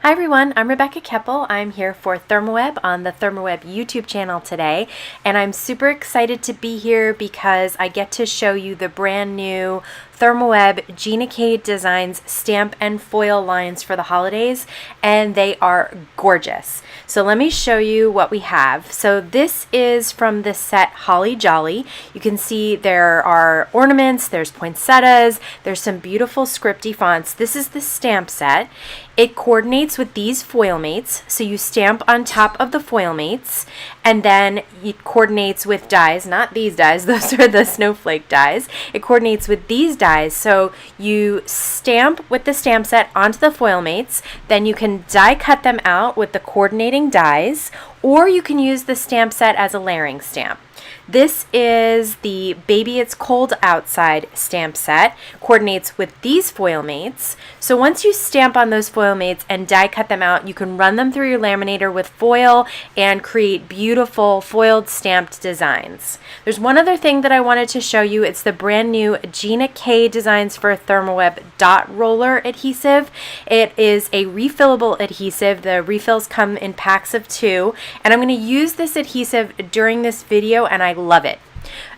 Hi everyone, I'm Rebecca Keppel. I'm here for ThermOWeb on the ThermOWeb YouTube channel today, and I'm super excited to be here because I get to show you the brand new ThermOWeb Gina K Designs stamp and foil lines for the holidays, and they are gorgeous. So let me show you what we have. So this is from the set Holly Jolly. You can see there are ornaments, there's poinsettias, there's some beautiful scripty fonts. This is the stamp set. It coordinates with these foil mates, so you stamp on top of the foil mates, and then it coordinates with dies, not these dies, those are the snowflake dies. It coordinates with these dies, so you stamp with the stamp set onto the foil mates, then you can die cut them out with the coordinating dies, or you can use the stamp set as a layering stamp. This is the Baby It's Cold Outside stamp set, coordinates with these foil mates. So once you stamp on those foil mates and die cut them out, you can run them through your laminator with foil and create beautiful foiled stamped designs. There's one other thing that I wanted to show you. It's the brand new Gina K Designs for ThermOWeb Dot Roller adhesive. It is a refillable adhesive. The refills come in packs of 2, and I'm going to use this adhesive during this video, and I love it.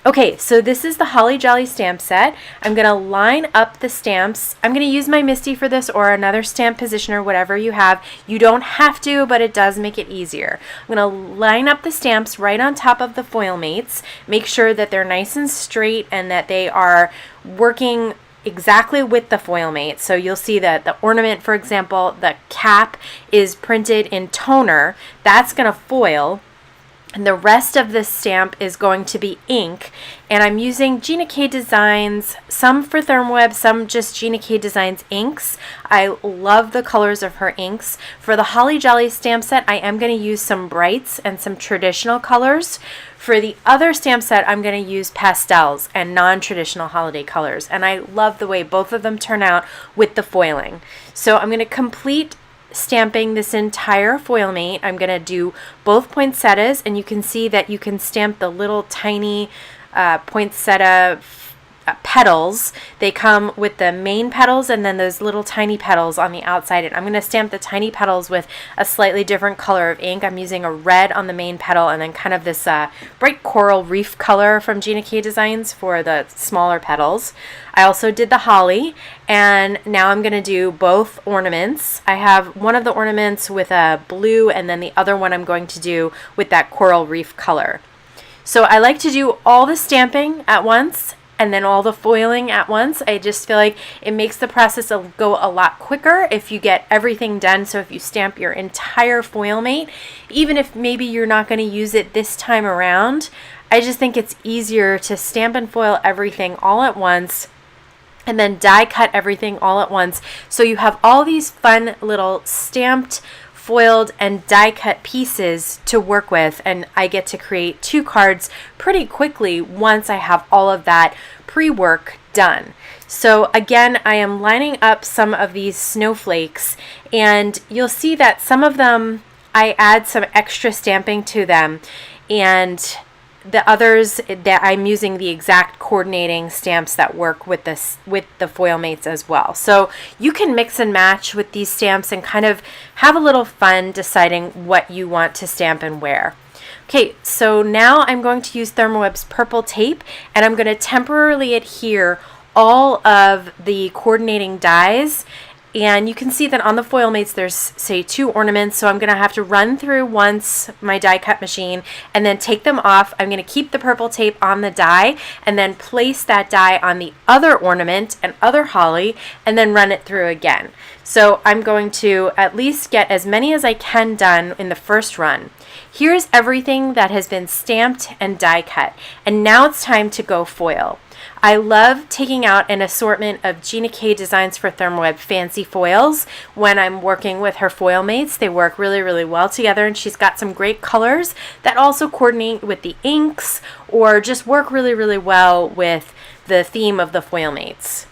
Okay, so this is the Holly Jolly stamp set. I'm going to line up the stamps. I'm going to use my MISTI for this or another stamp positioner, whatever you have. You don't have to, but it does make it easier. I'm going to line up the stamps right on top of the foil mates. Make sure that they're nice and straight and that they are working exactly with the foil mate. So you'll see that the ornament, for example, the cap is printed in toner. That's going to foil. And the rest of this stamp is going to be ink, and I'm using Gina K Designs, some for ThermOWeb, some just Gina K Designs inks. I love the colors of her inks. For the Holly Jolly stamp set, I am going to use some brights and some traditional colors. For the other stamp set, I'm going to use pastels and non-traditional holiday colors, and I love the way both of them turn out with the foiling. So I'm going to complete stamping this entire foil mate. I'm going to do both poinsettias, and you can see that you can stamp the little tiny poinsettia petals. They come with the main petals and then those little tiny petals on the outside, and I'm going to stamp the tiny petals with a slightly different color of ink. I'm using a red on the main petal and then kind of this bright coral reef color from Gina K Designs for the smaller petals. I also did the holly, and now I'm going to do both ornaments. I have one of the ornaments with a blue, and then the other one I'm going to do with that coral reef color. So I like to do all the stamping at once and then all the foiling at once. I just feel like it makes the process go a lot quicker if you get everything done. So if you stamp your entire foil mate, even if maybe you're not going to use it this time around, I just think it's easier to stamp and foil everything all at once and then die cut everything all at once. So you have all these fun little stamped, foiled, and die cut pieces to work with, and I get to create 2 cards pretty quickly once I have all of that pre-work done. So again, I am lining up some of these snowflakes, and you'll see that some of them I add some extra stamping to them, and the others that I'm using the exact coordinating stamps that work with this with the foil mates as well. So you can mix and match with these stamps and kind of have a little fun deciding what you want to stamp and where. Okay, so now I'm going to use ThermOWeb's purple tape, and I'm going to temporarily adhere all of the coordinating dies. And you can see that on the foil mates there's, say, 2 ornaments, so I'm going to have to run through once my die cut machine and then take them off. I'm going to keep the purple tape on the die and then place that die on the other ornament and other holly and then run it through again. So I'm going to at least get as many as I can done in the first run. Here's everything that has been stamped and die cut, and now it's time to go foil. I love taking out an assortment of Gina K Designs for ThermOWeb Fancy Foils when I'm working with her foil mates. They work really, really well together, and she's got some great colors that also coordinate with the inks or just work really, really well with the theme of the foil mates.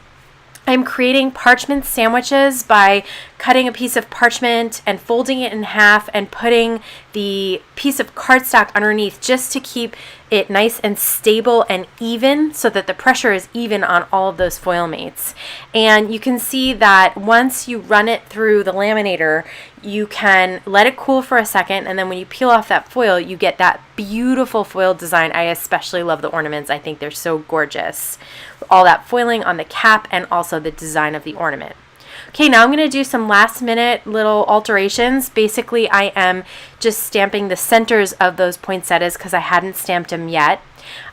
I'm creating parchment sandwiches by cutting a piece of parchment and folding it in half and putting the piece of cardstock underneath just to keep it nice and stable and even so that the pressure is even on all of those foil mates. And you can see that once you run it through the laminator, you can let it cool for a second, and then when you peel off that foil, you get that beautiful foil design. I especially love the ornaments. I think they're so gorgeous. All that foiling on the cap and also the design of the ornament. Okay, now I'm going to do some last minute little alterations. Basically, I am just stamping the centers of those poinsettias because I hadn't stamped them yet.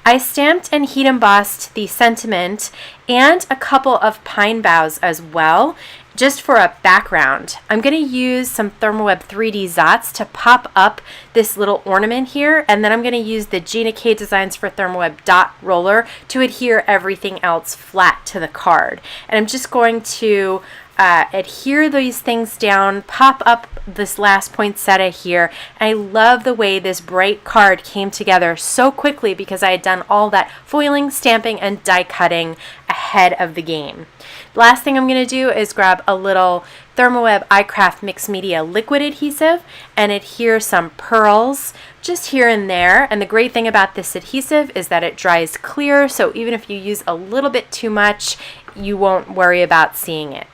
I stamped and heat embossed the sentiment and a couple of pine boughs as well, just for a background. I'm going to use some ThermOWeb 3D Dots to pop up this little ornament here, and then I'm going to use the Gina K Designs for ThermOWeb Dot Roller to adhere everything else flat to the card. And I'm just going to adhere these things down, pop up this last poinsettia here. And I love the way this bright card came together so quickly because I had done all that foiling, stamping, and die cutting ahead of the game. The last thing I'm going to do is grab a little ThermOWeb iCraft Mixed Media liquid adhesive and adhere some pearls just here and there. And the great thing about this adhesive is that it dries clear, so even if you use a little bit too much, you won't worry about seeing it.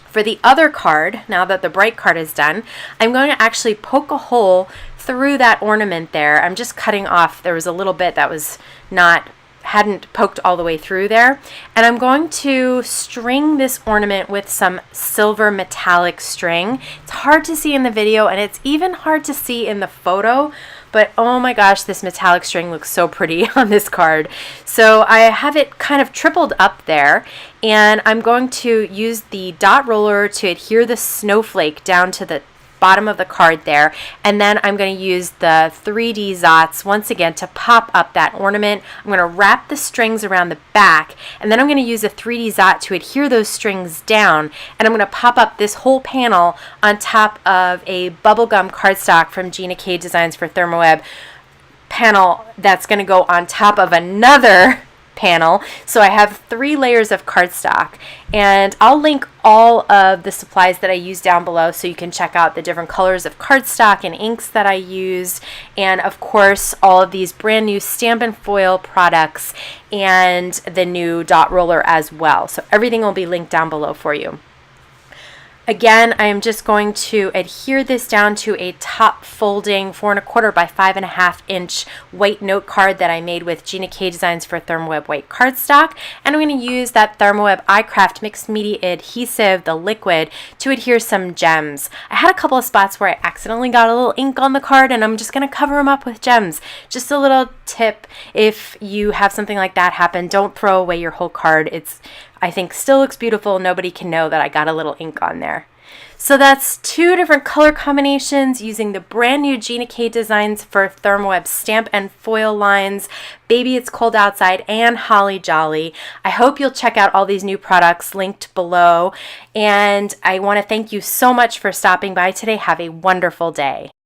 For the other card, now that the bright card is done, I'm going to actually poke a hole through that ornament there. I'm just cutting off, there was a little bit that was hadn't poked all the way through there. And I'm going to string this ornament with some silver metallic string. It's hard to see in the video and it's even hard to see in the photo, but oh my gosh, this metallic string looks so pretty on this card. So I have it kind of tripled up there, and I'm going to use the dot roller to adhere the snowflake down to the bottom of the card there, and then I'm going to use the 3D Dots once again to pop up that ornament. I'm going to wrap the strings around the back, and then I'm going to use a 3D Dot to adhere those strings down, and I'm going to pop up this whole panel on top of a bubblegum cardstock from Gina K Designs for ThermOWeb panel that's going to go on top of another panel. So I have 3 layers of cardstock, and I'll link all of the supplies that I use down below so you can check out the different colors of cardstock and inks that I used, and of course all of these brand new StampNFoil products and the new dot roller as well. So everything will be linked down below for you. Again, I am just going to adhere this down to a top folding 4 1/4 by 5 1/2 inch white note card that I made with Gina K Designs for ThermOWeb white cardstock. And I'm going to use that ThermOWeb iCraft Mixed Media adhesive, the liquid, to adhere some gems. I had a couple of spots where I accidentally got a little ink on the card, and I'm just going to cover them up with gems. Just a little tip, if you have something like that happen, don't throw away your whole card. It's, I think, still looks beautiful. Nobody can know that I got a little ink on there. So that's 2 different color combinations using the brand new Gina K Designs for ThermOWeb StampNFoil lines, Baby It's Cold Outside, and Holly Jolly. I hope you'll check out all these new products linked below. And I want to thank you so much for stopping by today. Have a wonderful day.